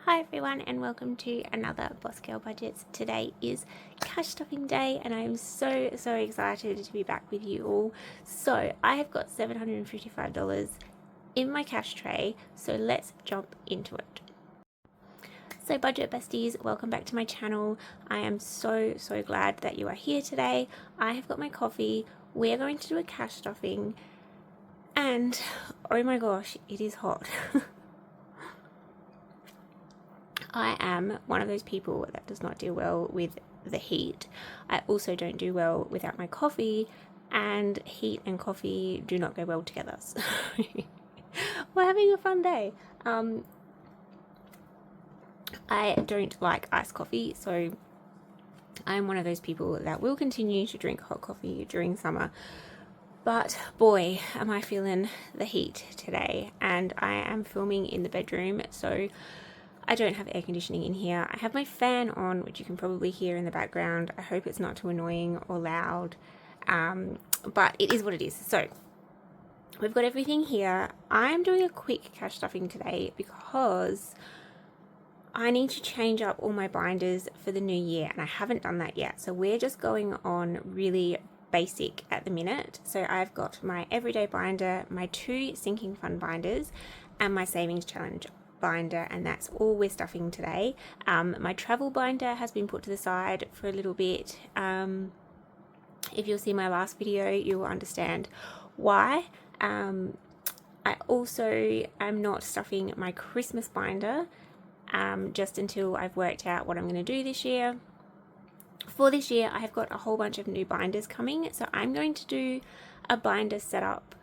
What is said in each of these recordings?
Hi everyone and welcome to another Boss Girl Budgets. Today is cash stuffing day and I am so excited to be back with you all. So I have got $755 in my cash tray, so let's jump into it. So Budget Besties, welcome back to my channel. I am so glad that you are here today. I have got my coffee. We're going to do a cash stuffing and oh my gosh, it is hot. I am one of those people that does not do well with the heat. I also don't do well without my coffee, and heat and coffee do not go well together. So we're having a fun day. I don't like iced coffee, so I'm one of those people that will continue to drink hot coffee during summer. But boy, am I feeling the heat today, and I am filming in the bedroom, so I don't have air conditioning in here. I have my fan on, which you can probably hear in the background. I hope it's not too annoying or loud, but it is what it is. So we've got everything here. I'm doing a quick cash stuffing today because I need to change up all my binders for the new year, and I haven't done that yet. So we're just going on really basic at the minute. So I've got my everyday binder, my 2 sinking fund binders, and my savings challenge binder, and that's all we're stuffing today. My travel binder has been put to the side for a little bit. If you'll see my last video, you will understand why. I also am not stuffing my Christmas binder just until I've worked out what I'm going to do this year. For this year, I have got a whole bunch of new binders coming, so I'm going to do a binder setup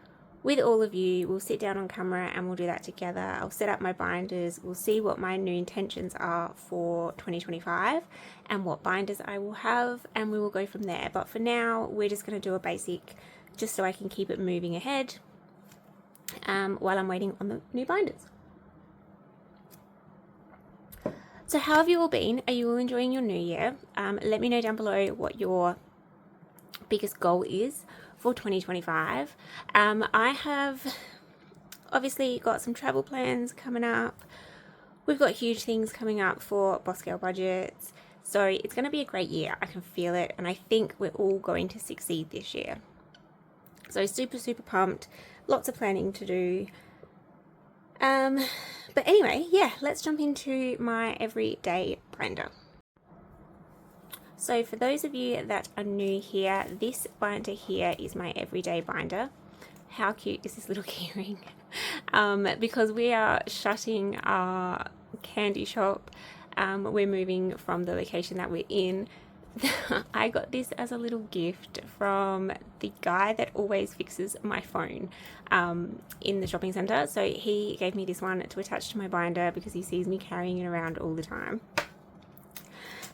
with all of you. We'll sit down on camera and we'll do that together. I'll set up my binders. We'll see what my new intentions are for 2025 and what binders I will have, and we will go from there. But for now, we're just going to do a basic just so I can keep it moving ahead while I'm waiting on the new binders. So how have you all been? Are you all enjoying your new year? Let me know down below what your biggest goal is for 2025. I have obviously got some travel plans coming up. We've got huge things coming up for Boss Girl Budgets. So it's going to be a great year. I can feel it, and I think we're all going to succeed this year. So super pumped. Lots of planning to do. But anyway, yeah, let's jump into my everyday binder. So for those of you that are new here, this binder here is my everyday binder. How cute is this little keyring? Because we are shutting our candy shop, we're moving from the location that we're in. I got this as a little gift from the guy that always fixes my phone in the shopping centre. So he gave me this one to attach to my binder because he sees me carrying it around all the time.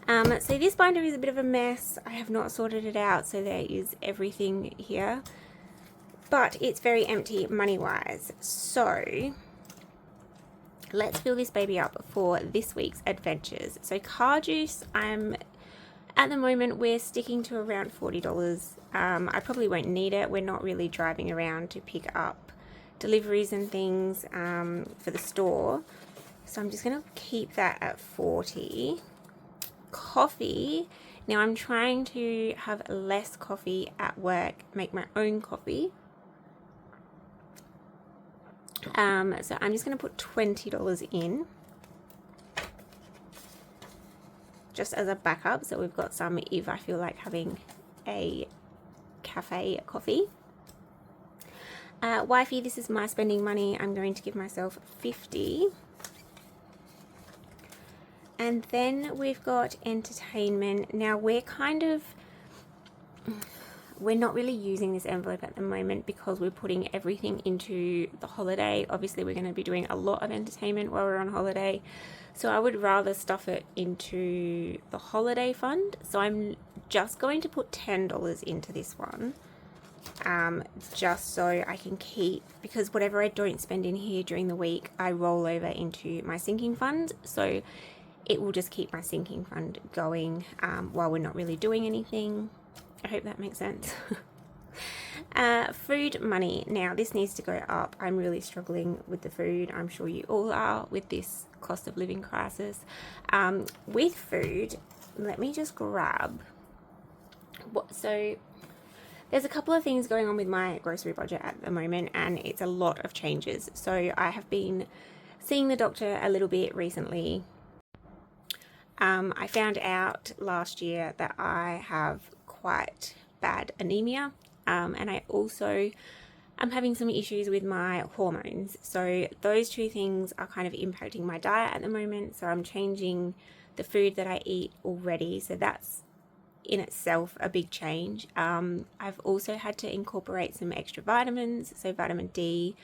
So this binder is a bit of a mess. I have not sorted it out, so there is everything here, but it's very empty money wise. So let's fill this baby up for this week's adventures. So car juice, at the moment we're sticking to around $40. I probably won't need it. We're not really driving around to pick up deliveries and things for the store, so I'm just going to keep that at $40. Coffee, now I'm trying to have less coffee at work, make my own coffee. So I'm just going to put $20 in just as a backup, so we've got some if I feel like having a cafe coffee. Wifey, this is my spending money. I'm going to give myself $50. And then we've got entertainment. Now we're not really using this envelope at the moment because we're putting everything into the holiday. Obviously we're going to be doing a lot of entertainment while we're on holiday, so I would rather stuff it into the holiday fund. So I'm just going to put $10 into this one, just so I can keep, because whatever I don't spend in here during the week I roll over into my sinking fund, so it will just keep my sinking fund going while we're not really doing anything. I hope that makes sense. Food money. Now, this needs to go up. I'm really struggling with the food. I'm sure you all are with this cost of living crisis. With food, let me just grab so there's a couple of things going on with my grocery budget at the moment, and it's a lot of changes. So I have been seeing the doctor a little bit recently. I found out last year that I have quite bad anemia, and I also am having some issues with my hormones. So those two things are kind of impacting my diet at the moment. So I'm changing the food that I eat already. So that's in itself a big change. I've also had to incorporate some extra vitamins, so vitamin D.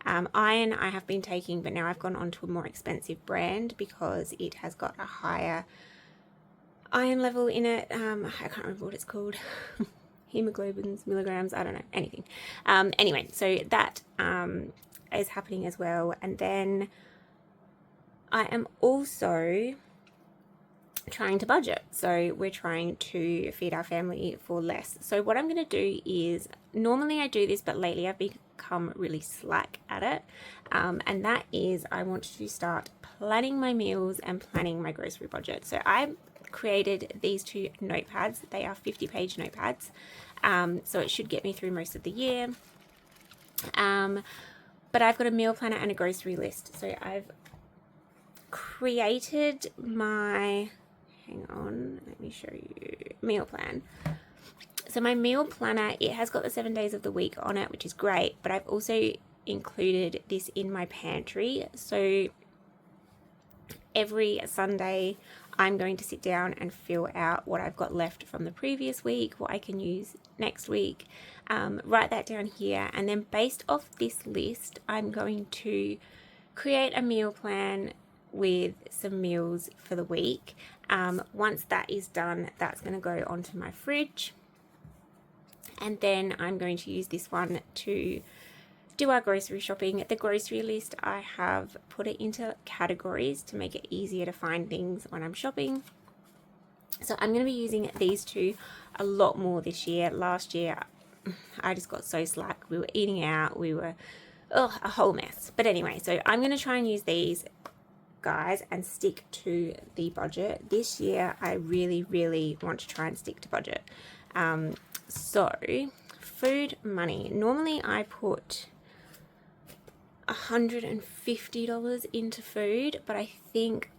Iron I have been taking, but now I've gone on to a more expensive brand because it has got a higher iron level in it. I can't remember what it's called. Hemoglobins, milligrams, I don't know, anything. Anyway, so that is happening as well. And then I am also trying to budget. So we're trying to feed our family for less. So what I'm going to do is, normally I do this, but lately I've become really slack at it. And that is, I want to start planning my meals and planning my grocery budget. So I created these two notepads. They are 50-page notepads. So it should get me through most of the year. But I've got a meal planner and a grocery list. So I've created my, hang on, let me show you, meal plan. So my meal planner, it has got the 7 days of the week on it, which is great, but I've also included this in my pantry. So every Sunday, I'm going to sit down and fill out what I've got left from the previous week, what I can use next week, write that down here, and then based off this list, I'm going to create a meal plan with some meals for the week. Once that is done, that's going to go onto my fridge, and then I'm going to use this one to do our grocery shopping. The grocery list, I have put it into categories to make it easier to find things when I'm shopping. So I'm going to be using these two a lot more this year. Last year, I just got so slack. We were eating out. We were a whole mess. But anyway, so I'm going to try and use these, guys, and stick to the budget. This year, I really, really want to try and stick to budget. So food money. Normally, I put $150 into food, but I think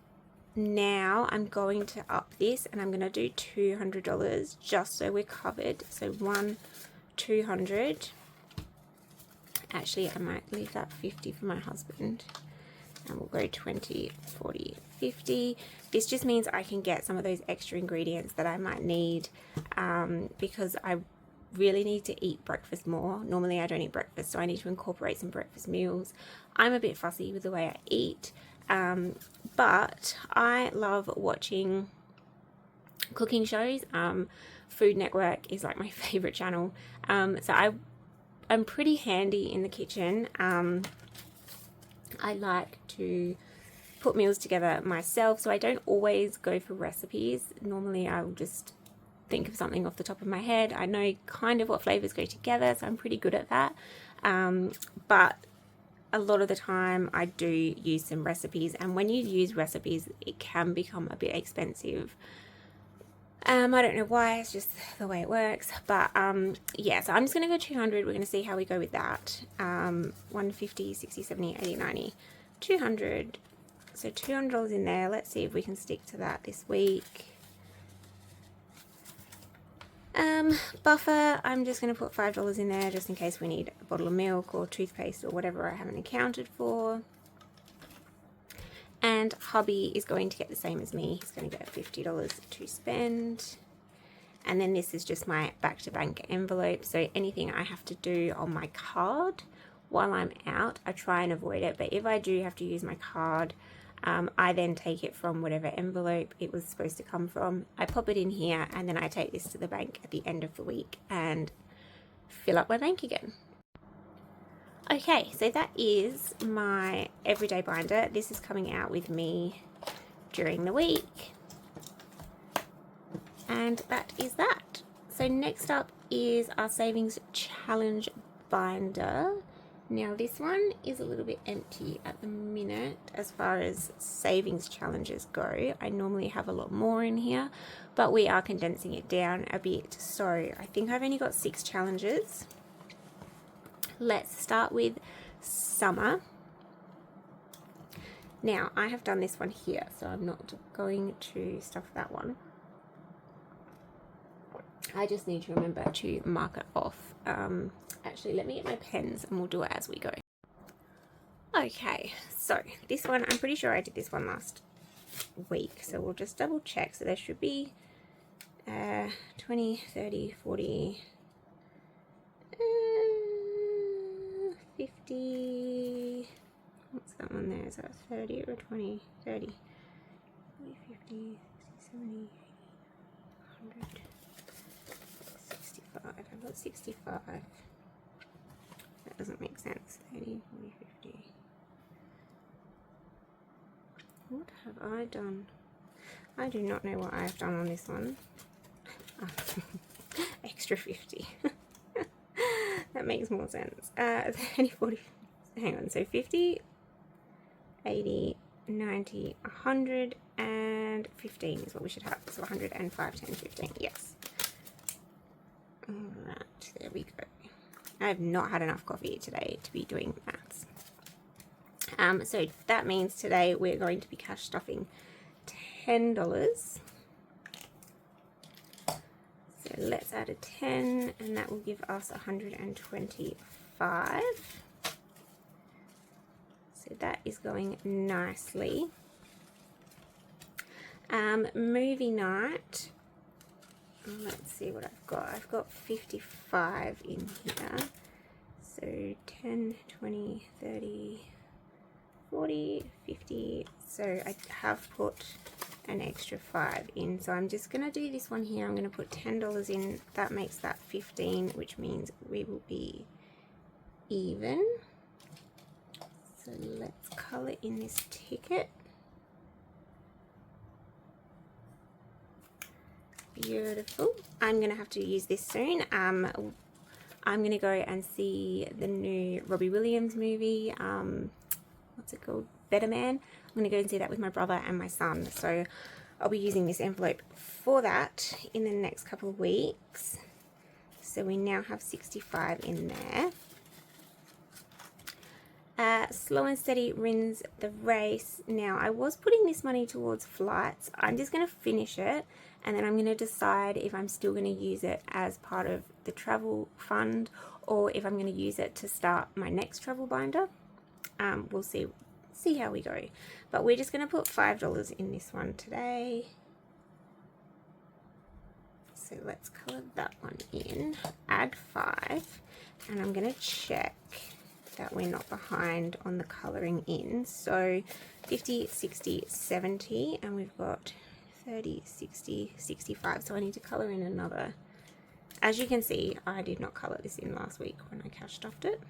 now I'm going to up this and I'm going to do $200 just so we're covered. So $200. Actually, I might leave that 50 for my husband, and we'll go 20, 40, 50. This just means I can get some of those extra ingredients that I might need, because I really need to eat breakfast more. Normally I don't eat breakfast, so I need to incorporate some breakfast meals. I'm a bit fussy with the way I eat, but I love watching cooking shows. Food Network is like my favorite channel. So I'm pretty handy in the kitchen. I like to put meals together myself, so I don't always go for recipes. Normally I'll just think of something off the top of my head. I know kind of what flavors go together, so I'm pretty good at that. But a lot of the time I do use some recipes, and when you use recipes, it can become a bit expensive. I don't know why, it's just the way it works. But yeah, so I'm just going to go 200. We're going to see how we go with that. 150, 60, 70, 80, 90, 200. So $200 in there. Let's see if we can stick to that this week. Buffer, I'm just going to put $5 in there just in case we need a bottle of milk or toothpaste or whatever I haven't accounted for. And hubby is going to get the same as me. He's going to get $50 to spend. And then this is just my back to bank envelope. So anything I have to do on my card while I'm out, I try and avoid it. But if I do have to use my card, I then take it from whatever envelope it was supposed to come from. I pop it in here, and then I take this to the bank at the end of the week and fill up my bank again. Okay, so that is my everyday binder. This is coming out with me during the week. And that is that. So next up is our savings challenge binder. Now this one is a little bit empty at the minute as far as savings challenges go. I normally have a lot more in here, but we are condensing it down a bit. So I think I've only got 6 challenges. Let's start with summer. Now I have done this one here, so I'm not going to stuff that one. I just need to remember to mark it off. Actually, let me get my pens and we'll do it as we go. Okay, so this one, I'm pretty sure I did this one last week, so we'll just double check. So there should be 20, 30, 40, 50, what's that one there? Is that 30 or 20? 30, 40, 50, 60, 70, 80, 100. 65. I've got 65. That doesn't make sense. 30, 40, 50. What have I done? I do not know what I've done on this one. Oh, extra 50. That makes more sense. 30, 40, hang on. So 50, 80, 90, 100, and 15 is what we should have. So 105, 10, 15. Yes. Alright, there we go. I have not had enough coffee today to be doing maths. So that means today we're going to be cash stuffing $10. So let's add a 10 and that will give us 125. So that is going nicely. Movie night. Let's see what I've got. I've got 55 in here. So 10, 20, 30, 40, 50. So I have put an extra 5 in. So I'm just going to do this one here. I'm going to put $10 in. That makes that 15, which means we will be even. So let's color in this ticket. Beautiful. I'm going to have to use this soon. I'm going to go and see the new Robbie Williams movie. What's it called? Better Man. I'm going to go and see that with my brother and my son. So I'll be using this envelope for that in the next couple of weeks. So we now have 65 in there. Slow and Steady wins the race. Now, I was putting this money towards flights. I'm just going to finish it and then I'm going to decide if I'm still going to use it as part of the travel fund or if I'm going to use it to start my next travel binder. We'll see how we go. But we're just going to put $5 in this one today. So let's color that one in. Add 5. And I'm going to check that we're not behind on the colouring in. So 50, 60, 70, and we've got 30, 60, 65. So I need to colour in another. As you can see, I did not colour this in last week when I cash stuffed it.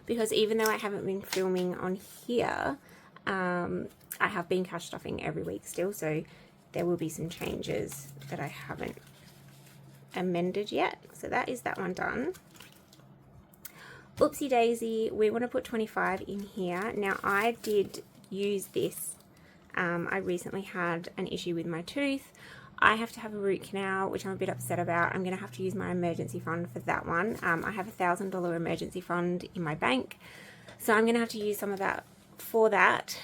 Because even though I haven't been filming on here, I have been cash stuffing every week still. So there will be some changes that I haven't amended yet. So that is that one done. Oopsie daisy, we want to put 25 in here. Now I did use this. I recently had an issue with my tooth. I have to have a root canal, which I'm a bit upset about. I'm going to have to use my emergency fund for that one. I have a $1,000 emergency fund in my bank. So I'm going to have to use some of that for that,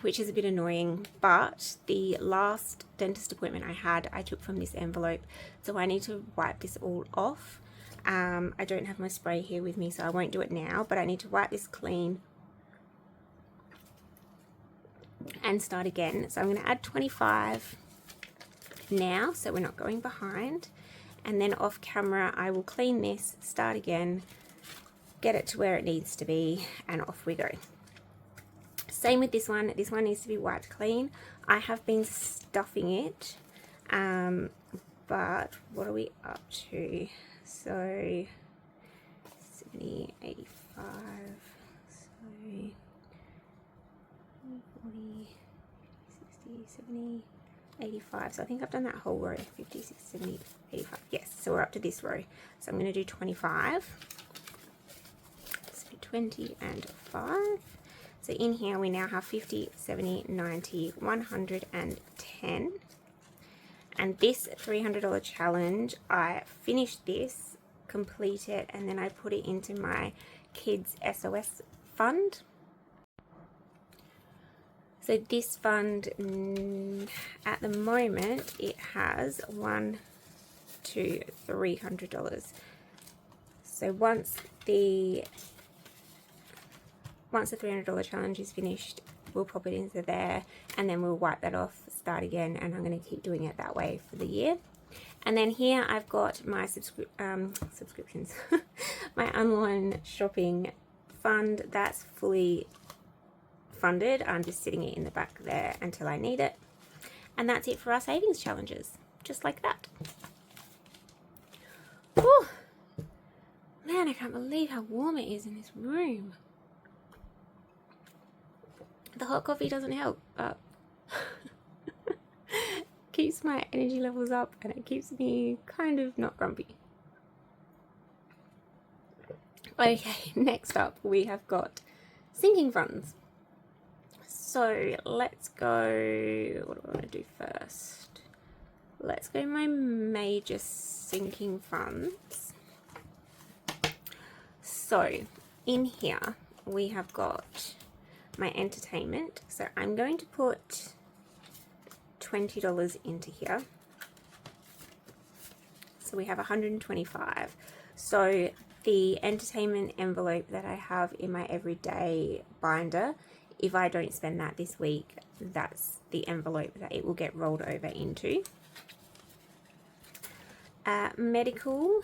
which is a bit annoying. But the last dentist appointment I had, I took from this envelope. So I need to wipe this all off. I don't have my spray here with me, so I won't do it now, but I need to wipe this clean and start again. So I'm going to add 25 now, so we're not going behind. And then off camera, I will clean this, start again, get it to where it needs to be, and off we go. Same with this one. This one needs to be wiped clean. I have been stuffing it, but what are we up to? So 70, 85, so 40, 50, 60, 70, 85. So I think I've done that whole row, 50, 60, 70, 85. Yes, so we're up to this row. So I'm going to do 25. So 20 and 5. So in here we now have 50, 70, 90, 110. And this $300 challenge, I finished this, complete it, and then I put it into my kids SOS fund. So this fund, at the moment, it has $100 to $300. So once the $300 challenge is finished, we'll pop it into there, and then we'll wipe that off, start again, and I'm going to keep doing it that way for the year. And then here I've got my subscriptions, my online shopping fund that's fully funded. I'm just sitting it in the back there until I need it. And that's it for our savings challenges, just like that. Whew. Man, I can't believe how warm it is in this room. The hot coffee doesn't help, but keeps my energy levels up and it keeps me kind of not grumpy. Okay, next up we have got sinking funds. So let's go, what do I want to do first? Let's go my major sinking funds. So in here we have got my entertainment. So I'm going to put $20 into here. So we have 125. So the entertainment envelope that I have in my everyday binder, if I don't spend that this week, that's the envelope that it will get rolled over into. Medical,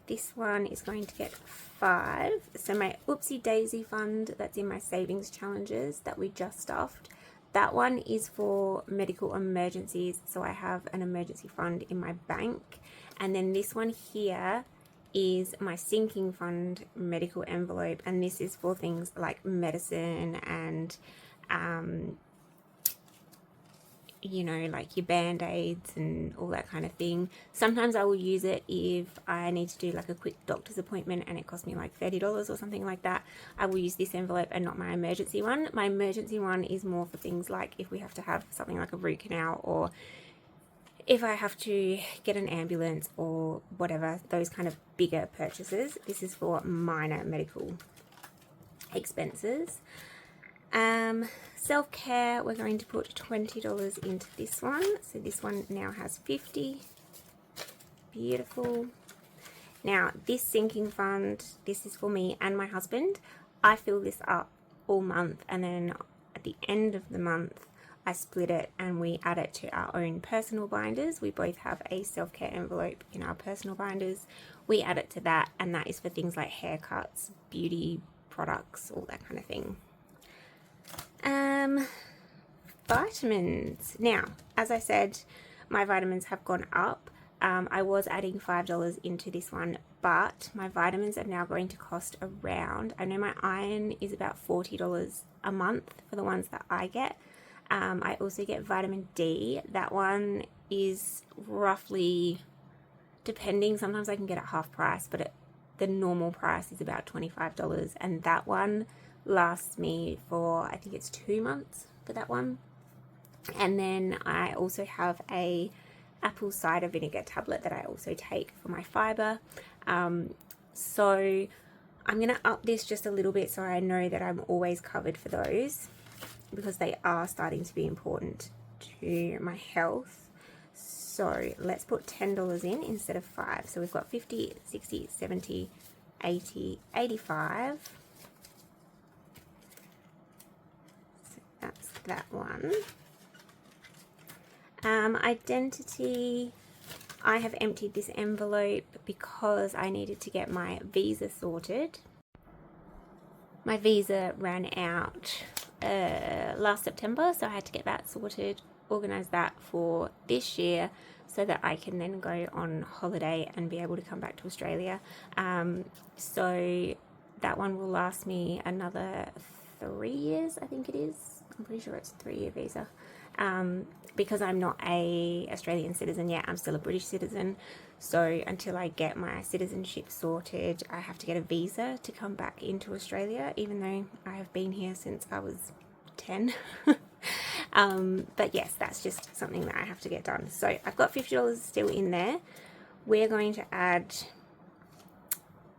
this one is going to get 5. So my Oopsie Daisy fund that's in my savings challenges that we just stuffed, that one is for medical emergencies. So I have an emergency fund in my bank. And then this one here is my sinking fund medical envelope, and this is for things like medicine and you know, like your band-aids and all that kind of thing. Sometimes I will use it if I need to do like a quick doctor's appointment and it costs me like $30 or something like that. I will use this envelope and not my emergency one. My emergency one is more for things like if we have to have something like a root canal, or if I have to get an ambulance or whatever, those kind of bigger purchases. This is for minor medical expenses. Self-care, we're going to put $20 into this one. So this one now has 50. Beautiful. Now this sinking fund, this is for me and my husband. I fill this up all month, and then at the end of the month I split it and we add it to our own personal binders. We both have a self-care envelope in our personal binders. We add it to that, and that is for things like haircuts, beauty products, all that kind of thing. Vitamins. Now, as I said, my vitamins have gone up. I was adding $5 into this one, but my vitamins are now going to cost around, I know my iron is about $40 a month for the ones that I get. I also get vitamin D. That one is roughly, depending, sometimes I can get it half price, but the normal price is about $25, and that one lasts me for, I think it's 2 months for that one. And then I also have a apple cider vinegar tablet that I also take for my fiber. So I'm going to up this just a little bit so I know that I'm always covered for those, because they are starting to be important to my health. So let's put $10 in instead of 5. So we've got 50, 60, 70, 80, 85. So that's that one. Identity, I have emptied this envelope because I needed to get my visa sorted. My visa ran out last September, so I had to get that sorted, organize that for this year so that I can then go on holiday and be able to come back to Australia. So that one will last me another 3 years, I think it is. I'm pretty sure it's a 3-year visa. Because I'm not a Australian citizen yet, I'm still a British citizen. So until I get my citizenship sorted, I have to get a visa to come back into Australia, even though I have been here since I was 10. But yes, that's just something that I have to get done. So I've got $50 still in there. We're going to add,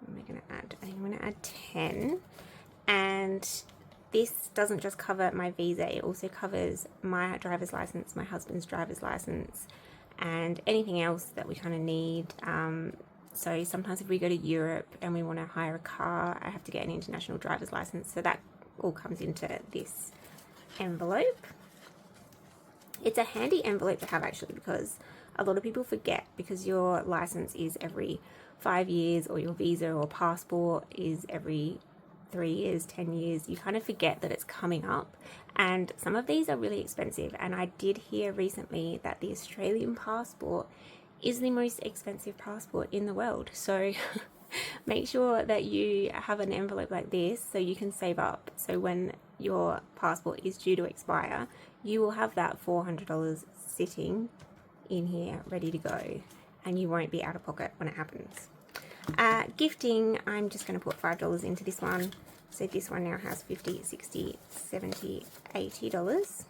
what am I going to add? I think I'm going to add 10. And this doesn't just cover my visa, it also covers my driver's license, my husband's driver's license, and anything else that we kind of need. So sometimes if we go to Europe and we want to hire a car, I have to get an international driver's license. So that all comes into this envelope. It's a handy envelope to have actually, because a lot of people forget, because your license is every 5 years, or your visa or passport is every 3 years, 10 years, you kind of forget that it's coming up. And some of these are really expensive. And I did hear recently that the Australian passport is the most expensive passport in the world. So make sure that you have an envelope like this so you can save up. So when your passport is due to expire, you will have that $400 sitting in here ready to go, and you won't be out of pocket when it happens. Gifting, I'm just going to put $5 into this one. So this one now has $50, $60, $70, $80.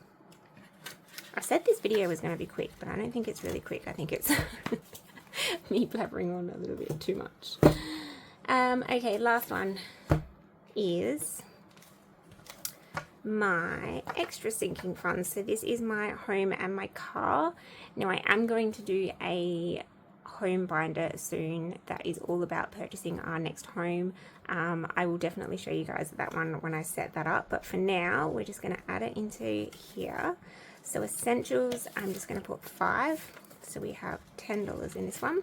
I said this video was going to be quick, but I don't think it's really quick. I think it's me blabbering on a little bit too much. Okay, last one is my extra sinking funds. So this is my home and my car. Now I am going to do a home binder soon that is all about purchasing our next home. I will definitely show you guys that one when I set that up, but for now we're just going to add it into here. So essentials, I'm just going to put 5, so we have $10 in this one.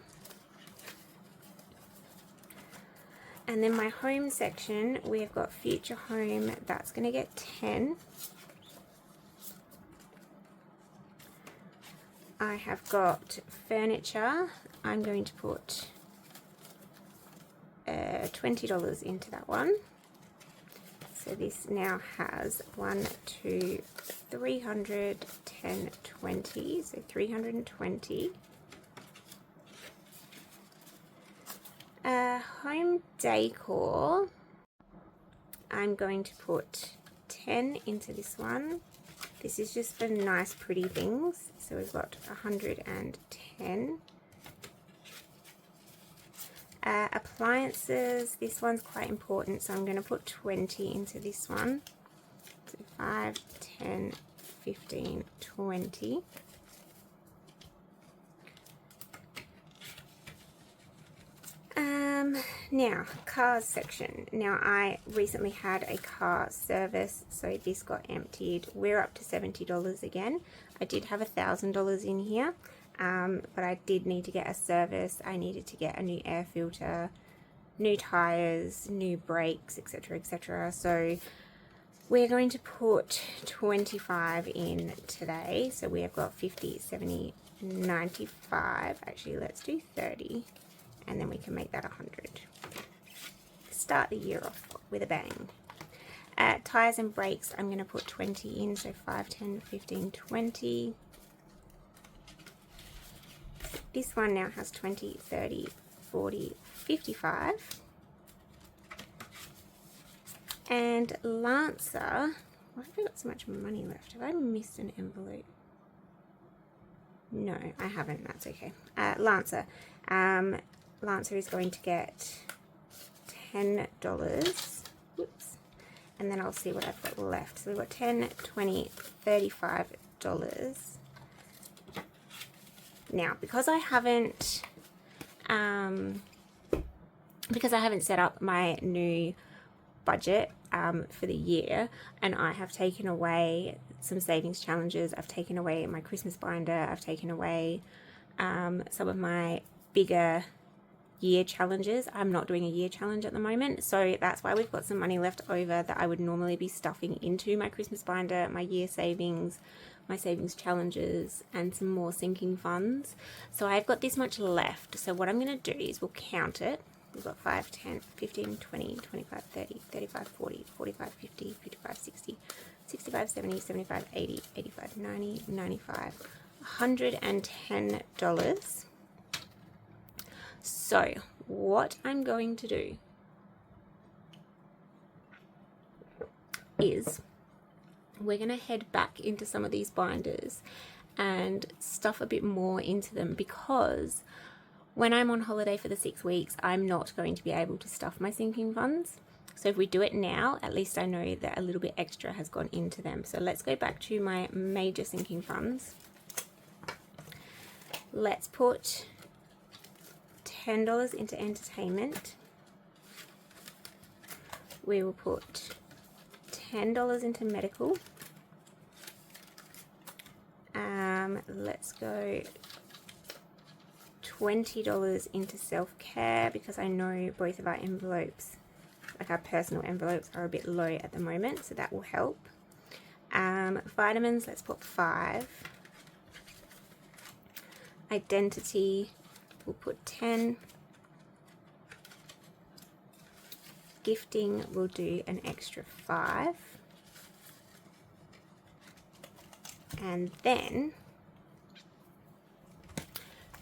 And then my home section, we've got future home, that's going to get 10. I have got furniture, I'm going to put $20 into that one. So this now has 1, 2, 300, 10, 20, so 320. Home decor, I'm going to put 10 into this one. This is just for nice pretty things, so we've got 110. Appliances, this one's quite important, so I'm going to put 20 into this one. So 5, 10, 15, 20. Now, cars section. Now, I recently had a car service, so this got emptied. We're up to $70 again. I did have $1,000 in here, but I did need to get a service. I needed to get a new air filter, new tires, new brakes, etc., etc. So we're going to put 25 in today. So we have got 50, 70, 95. Actually, let's do 30. And then we can make that 100. Start the year off with a bang. Tires and brakes, I'm going to put 20 in, so 5, 10, 15, 20. This one now has 20, 30, 40, 55. And Lancer, why have I got so much money left? Have I missed an envelope? No, I haven't, that's okay. Lancer. Lancer is going to get $10. Whoops. And then I'll see what I've got left. So we've got $10, $20, $35. Now, because I haven't set up my new budget for the year, and I have taken away some savings challenges, I've taken away my Christmas binder, I've taken away some of my bigger year challenges. I'm not doing a year challenge at the moment, so that's why we've got some money left over that I would normally be stuffing into my Christmas binder, my year savings, my savings challenges, and some more sinking funds. So I've got this much left. So what I'm going to do is we'll count it. we've got 5, 10, 15, 20, 25, 30, 35, 40, 45, 50, 55, 60, 65, 70, 75, 80, 85, 90, 95, $110. So what I'm going to do is we're going to head back into some of these binders and stuff a bit more into them, because when I'm on holiday for the 6 weeks, I'm not going to be able to stuff my sinking funds. So if we do it now, at least I know that a little bit extra has gone into them. So let's go back to my major sinking funds. Let's put $10 into entertainment. We will put $10 into medical. Let's go $20 into self-care, because I know both of our envelopes, like our personal envelopes, are a bit low at the moment, so that will help. Vitamins, let's put 5. Identity, we'll put 10. Gifting, we'll do an extra 5. And then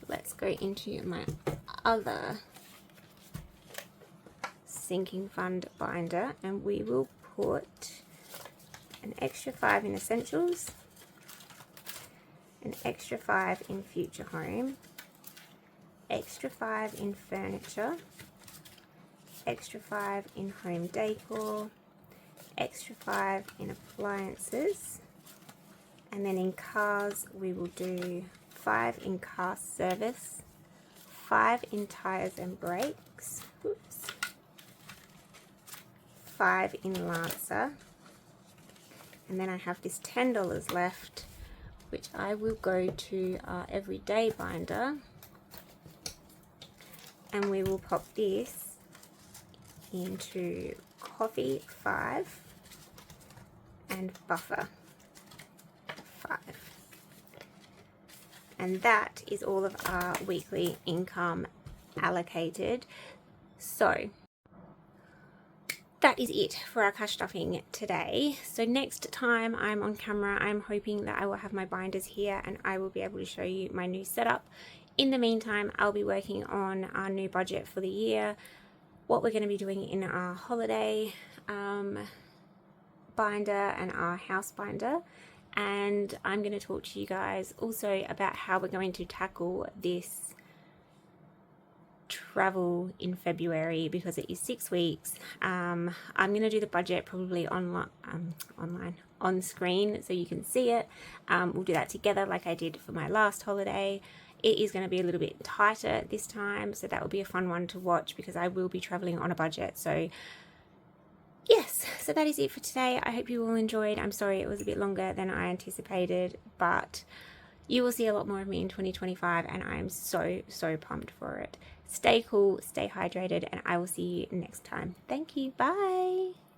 let's go into my other sinking fund binder, and we will put an extra 5 in essentials, an extra 5 in future home, extra 5 in furniture, extra 5 in home decor, extra 5 in appliances, and then in cars we will do 5 in car service, 5 in tires and brakes, 5 in Lancer, and then I have this $10 left, which I will go to our everyday binder, and we will pop this into coffee 5 and buffer 5. And that is all of our weekly income allocated. So that is it for our cash stuffing today. So next time I'm on camera, I'm hoping that I will have my binders here and I will be able to show you my new setup. In the meantime, I'll be working on our new budget for the year, what we're going to be doing in our holiday binder and our house binder. And I'm going to talk to you guys also about how we're going to tackle this travel in February, because it is 6 weeks. I'm going to do the budget probably on screen so you can see it. We'll do that together like I did for my last holiday. It is going to be a little bit tighter this time, so that will be a fun one to watch because I will be traveling on a budget. So yes, so that is it for today. I hope you all enjoyed. I'm sorry it was a bit longer than I anticipated, but you will see a lot more of me in 2025 and I'm so pumped for it. Stay cool, stay hydrated, and I will see you next time. Thank you. Bye.